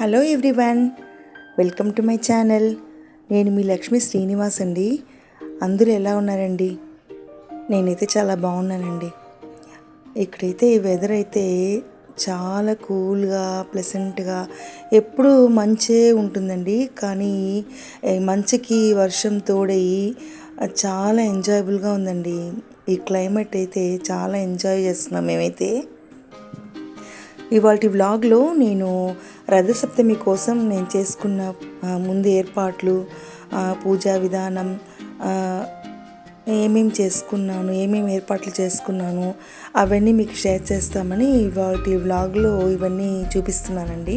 Hello everyone, welcome to my channel. నేను మీ లక్ష్మీ శ్రీనివాస్ అండి. అందరూ ఎలా ఉన్నారండి? నేనైతే చాలా బాగున్నానండి. ఇక్కడైతే వెదర్ అయితే చాలా కూల్గా ప్లెజెంట్గా ఎప్పుడూ మంచే ఉంటుందండి. కానీ మంచుకి వర్షం తోడయి చాలా ఎంజాయబుల్గా ఉందండి. ఈ క్లైమేట్ అయితే చాలా ఎంజాయ్ చేస్తున్నాం మేమైతే. ఇవాళ వ్లాగ్లో నేను రథసప్తమి కోసం నేను చేసుకున్న ముందు ఏర్పాట్లు, పూజా విధానం, ఏమేమి ఏర్పాట్లు చేసుకున్నాను అవన్నీ మీకు షేర్ చేస్తామని ఇవాళ వ్లాగ్లో ఇవన్నీ చూపిస్తున్నానండి.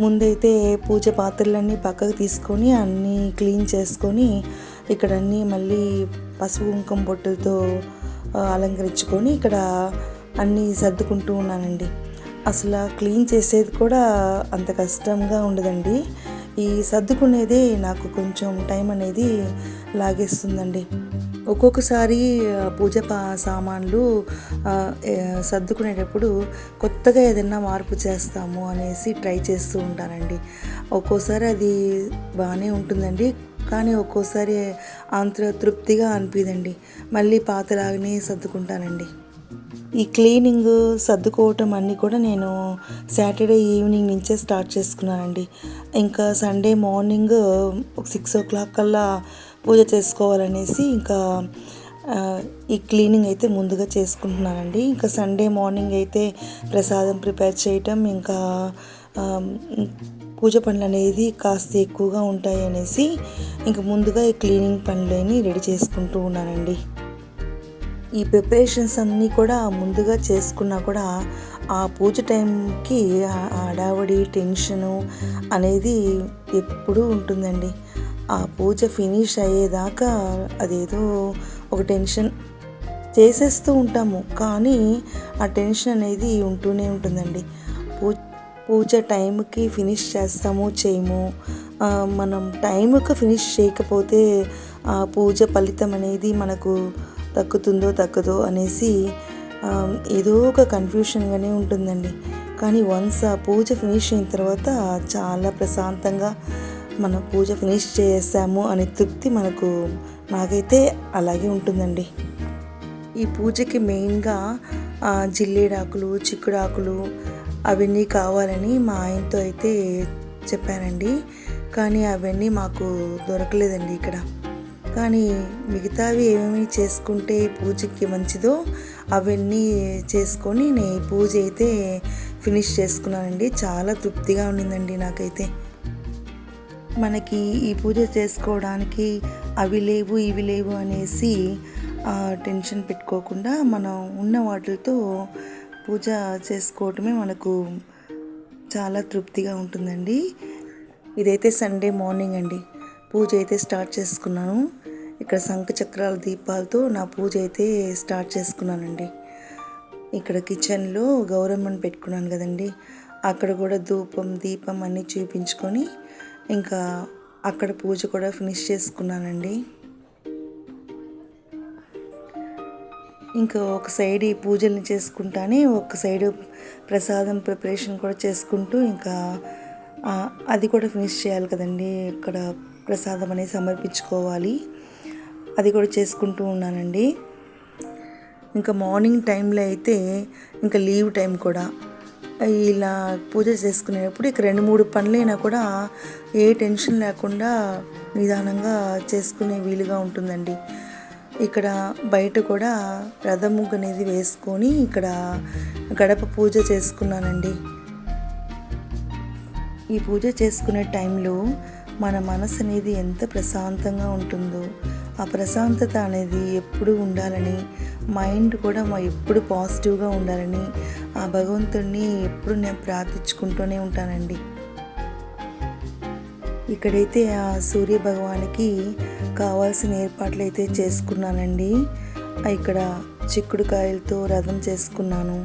ముందైతే పూజ పాత్రలన్నీ పక్కకు తీసుకొని అన్నీ క్లీన్ చేసుకొని ఇక్కడ అన్నీ మళ్ళీ పసుపు కుంకుమ బొట్టులతో అలంకరించుకొని ఇక్కడ అన్నీ సర్దుకుంటూ ఉన్నానండి. అసలు క్లీన్ చేసేది కూడా అంత కష్టంగా ఉండదండి. ఈ సర్దుకునేదే నాకు కొంచెం టైం అనేది లాగేస్తుందండి. ఒక్కొక్కసారి పూజ సామాన్లు సర్దుకునేటప్పుడు కొత్తగా ఏదైనా మార్పు చేస్తాము అనేసి ట్రై చేస్తూ ఉంటానండి. ఒక్కోసారి అది బాగానే ఉంటుందండి, కానీ ఒక్కోసారి అంత తృప్తిగా అనిపిదండి. మళ్ళీ పాతలాగానే సర్దుకుంటానండి. ఈ క్లీనింగ్ సర్దుకోవటం అన్నీ కూడా నేను సాటర్డే ఈవినింగ్ నుంచే స్టార్ట్ చేసుకున్నానండి. ఇంకా సండే మార్నింగ్ ఒక 6 o'clock కల్లా పూజ చేసుకోవాలనేసి ఇంకా ఈ క్లీనింగ్ అయితే ముందుగా చేసుకుంటున్నానండి. ఇంకా సండే మార్నింగ్ అయితే ప్రసాదం ప్రిపేర్ చేయటం, ఇంకా పూజ పనులు అనేది కాస్త ఎక్కువగా ఉంటాయి అనేసి ఇంకా ముందుగా ఈ క్లీనింగ్ పనులని రెడీ చేసుకుంటూ ఉన్నానండి. ఈ ప్రిపరేషన్స్ అన్నీ కూడా ముందుగా చేసుకున్నా కూడా ఆ పూజ టైంకి హడావడి టెన్షను అనేది ఎప్పుడూ ఉంటుందండి. ఆ పూజ ఫినిష్ అయ్యేదాకా అదేదో ఒక టెన్షన్ చేసేస్తూ ఉంటాము, కానీ ఆ టెన్షన్ అనేది ఉంటూనే ఉంటుందండి. పూజ టైంకి ఫినిష్ చేస్తాము చేయము, మనం టైంకి ఫినిష్ చేయకపోతే ఆ పూజ ఫలితం అనేది మనకు తగ్గదో అనేసి ఏదో ఒక కన్ఫ్యూషన్గానే ఉంటుందండి. కానీ వన్స్ ఆ పూజ ఫినిష్ అయిన తర్వాత చాలా ప్రశాంతంగా మనం పూజ ఫినిష్ చేసాము అనే తృప్తి నాకైతే అలాగే ఉంటుందండి. ఈ పూజకి మెయిన్గా జిల్లేడాకులు, చిక్కుడాకులు అవన్నీ కావాలని మా ఆయనతో అయితే చెప్పానండి. కానీ అవన్నీ మాకు దొరకలేదండి ఇక్కడ. కానీ మిగతావి ఏమేమి చేసుకుంటే పూజకి మంచిదో అవన్నీ చేసుకొని నేను పూజ అయితే ఫినిష్ చేసుకున్నానండి. చాలా తృప్తిగా ఉండిందండి నాకైతే. మనకి ఈ పూజ చేసుకోవడానికి అవి లేవు ఇవి లేవు అనేసి టెన్షన్ పెట్టుకోకుండా మనం ఉన్న వాటితో పూజ చేసుకోవటమే మనకు చాలా తృప్తిగా ఉంటుందండి. ఇదైతే సండే మార్నింగ్ అండి. పూజ అయితే స్టార్ట్ చేసుకున్నాను. ఇక్కడ శంఖ చక్రాల దీపాలతో నా పూజ అయితే స్టార్ట్ చేసుకున్నానండి. ఇక్కడ కిచెన్లో గౌరమ్మని పెట్టుకున్నాను కదండి, అక్కడ కూడా ధూపం దీపం అన్నీ చూపించుకొని ఇంకా అక్కడ పూజ కూడా ఫినిష్ చేసుకున్నానండి. ఇంకా ఒక సైడ్ ఈ పూజల్ని చేసుకుంటానే ఒక సైడ్ ప్రసాదం ప్రిపరేషన్ కూడా చేసుకుంటూ ఇంకా అది కూడా ఫినిష్ చేయాలి కదండి. ఇక్కడ ప్రసాదం అనేది సమర్పించుకోవాలి, అది కూడా చేసుకుంటూ ఉన్నానండి. ఇంకా మార్నింగ్ టైంలో అయితే ఇంకా లీవ్ టైం కూడా ఇలా పూజ చేసుకునేటప్పుడు ఇక 2-3 పనులైనా కూడా ఏ టెన్షన్ లేకుండా నిదానంగా చేసుకునే వీలుగా ఉంటుందండి. ఇక్కడ బయట కూడా రథం ముగ్గు అనేది వేసుకొని ఇక్కడ గడప పూజ చేసుకున్నానండి. ఈ పూజ చేసుకునే టైంలో మన మనసు అనేది ఎంత ప్రశాంతంగా ఉంటుందో, ఆ ప్రశాంతత అనేది ఎప్పుడు ఉండాలని, మైండ్ కూడా ఎప్పుడు పాజిటివ్గా ఉండాలని ఆ భగవంతుడిని ఎప్పుడు నేను ప్రార్థించుకుంటూనే ఉంటానండి. ఇక్కడైతే ఆ సూర్య భగవానికి కావాల్సిన ఏర్పాట్లు అయితే చేసుకున్నానండి. ఇక్కడ చిక్కుడుకాయలతో రథం చేసుకున్నాను.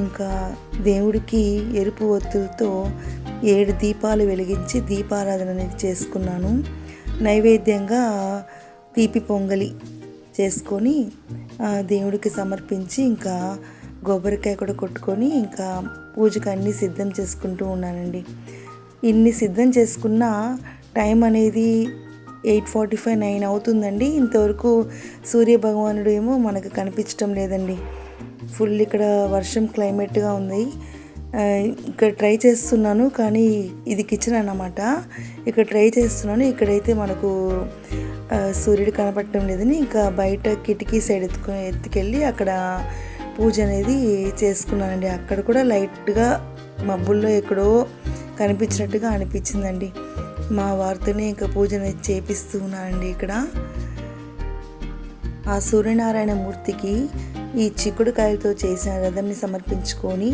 ఇంకా దేవుడికి ఎరుపు ఒత్తులతో 7 దీపాలు వెలిగించి దీపారాధన అనేది చేసుకున్నాను. నైవేద్యంగా తీపి పొంగలి చేసుకొని దేవుడికి సమర్పించి ఇంకా కొబ్బరికాయ కూడా కొట్టుకొని ఇంకా పూజకు అన్నీ సిద్ధం చేసుకుంటూ ఉన్నానండి. ఇన్ని సిద్ధం చేసుకున్న టైం అనేది 8:45, 9 అవుతుందండి. ఇంతవరకు సూర్య భగవానుడు ఏమో మనకు కనిపించడం లేదండి. ఫుల్ ఇక్కడ వర్షం క్లైమేట్గా ఉంది. ఇక్కడ ట్రై చేస్తున్నాను, కానీ ఇది కిచెన్ అన్నమాట. ఇక్కడ ట్రై చేస్తున్నాను, ఇక్కడైతే మనకు సూర్యుడు కనపడటం లేదని ఇంకా బయట కిటికీ సైడ్ ఎత్తుకెళ్ళి అక్కడ పూజ అనేది చేసుకున్నానండి. అక్కడ కూడా లైట్గా మబ్బుల్లో ఎక్కడో కనిపించినట్టుగా అనిపించిందండి. మా వారితోనే ఇంకా పూజ అనేది చేపిస్తూ ఉన్నానండి. ఇక్కడ ఆ సూర్యనారాయణ మూర్తికి ఈ చిక్కుడుకాయలతో చేసిన రథంని సమర్పించుకొని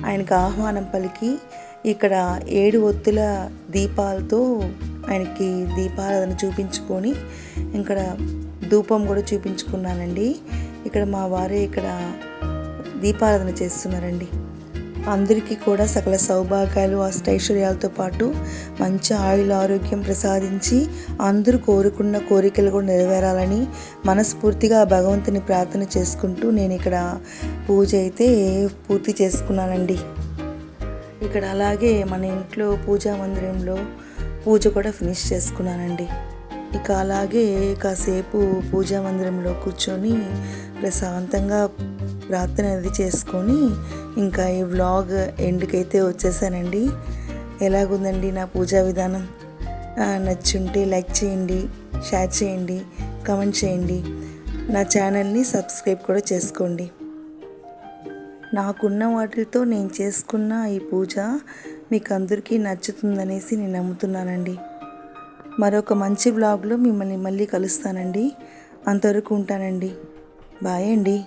ఆయనకు ఆహ్వానం పలికి ఇక్కడ 7 ఒత్తుల దీపాలతో ఆయనకి దీపారాధన చూపించుకొని ఇక్కడ ధూపం కూడా చూపించుకున్నానండి. ఇక్కడ మా వారే ఇక్కడ దీపారాధన చేస్తున్నారండి. అందరికీ కూడా సకల సౌభాగ్యాలు, అష్టైశ్వర్యాలతో పాటు మంచి ఆరోగ్యం ప్రసాదించి అందరూ కోరుకున్న కోరికలు కూడా నెరవేరాలని మనస్ఫూర్తిగా భగవంతుని ప్రార్థన చేసుకుంటూ నేను ఇక్కడ పూజ అయితే పూర్తి చేసుకున్నానండి. ఇక్కడ అలాగే మన ఇంట్లో పూజా మందిరంలో పూజ కూడా ఫినిష్ చేసుకున్నానండి. ఇక అలాగే కాసేపు పూజా మందిరంలో కూర్చొని ప్రశాంతంగా ప్రార్థన అది చేసుకొని ఇంకా ఈ వ్లాగ్ ఎండ్కైతే వచ్చేసానండి. ఎలాగుందండి నా పూజా విధానం? నచ్చుంటే లైక్ చేయండి, షేర్ చేయండి, కామెంట్ చేయండి. నా ఛానల్ని సబ్స్క్రైబ్ కూడా చేసుకోండి. నాకున్న వాటితో నేను చేసుకున్న ఈ పూజ మీకు అందరికీ నచ్చుతుందనేసి నేను నమ్ముతున్నానండి. మరొక మంచి వ్లాగ్లో మిమ్మల్ని మళ్ళీ కలుస్తానండి. అంతవరకు ఉంటానండి. బాయ్ అండి.